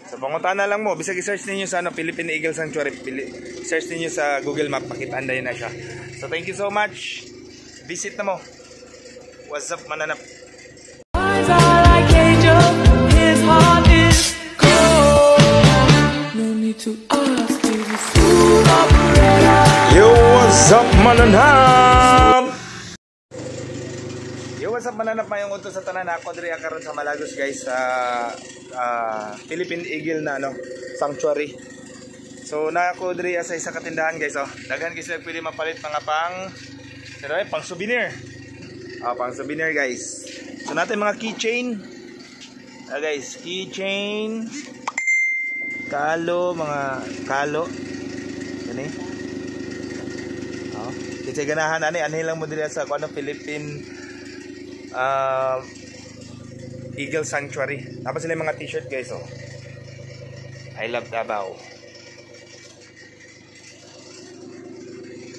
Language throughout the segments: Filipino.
So pangunta na lang mo, bisag i-search ninyo sa Philippine Eagle Sanctuary, search ninyo sa Google Map, makitaan na siya. So thank you so much. Visit na mo. What's up, mananap? Yo, what's up, mananap? Yo, what's up, mananap? Mayong utos sa tanan. Ako diri karon sa Malagos, guys, sa Philippine Eagle na Sanctuary. So na ako diri sa isa ka tindahan, guys. Daghan kasi pwede mapalit mga pang souvenir. Pang souvenir, guys. So natin mga keychain. Guys, keychain. Kalo, mga kalo. Yan eh. Kasi ganahan ani lang mo diri sa Philippine Eagle Sanctuary. Tapos sila yung mga t-shirt, guys. I love Davao.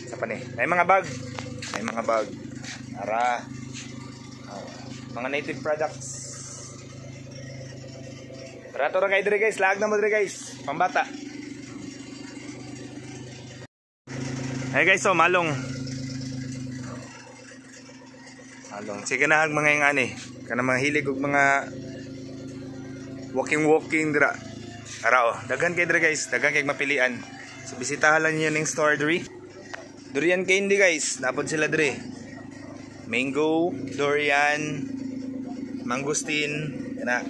Sa pa ni. May mga bag. Ara. Mga native products. Tara to ra kay dire, guys. Lag na mo dire, guys. Pambata. Hey, guys, malong. Sige na hag mga ingani. Kana mga hilig og mga walking dira. Ara daghan kay dire, guys. Daghan kay mapilian. So bisitahan lang niyo ning store diri. Durian candy, guys. Napod sila dire. Mango, durian, mangosteen, yana.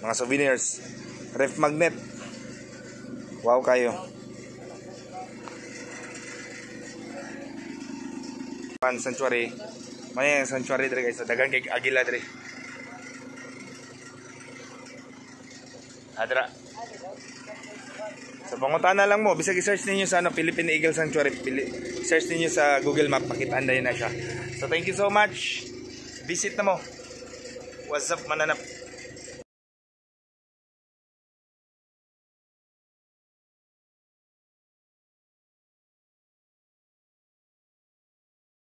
Mga souvenirs. Ref magnet. Wow kayo. Sanctuary. May sanctuary dire, guys. Dagang kay agila dire. Adra. So pangunta na lang mo, bisag i-search ninyo sa Philippine Eagle Sanctuary, search ninyo sa Google Map, makitaan na siya. So thank you so much. Visit na mo. What's up, mananap?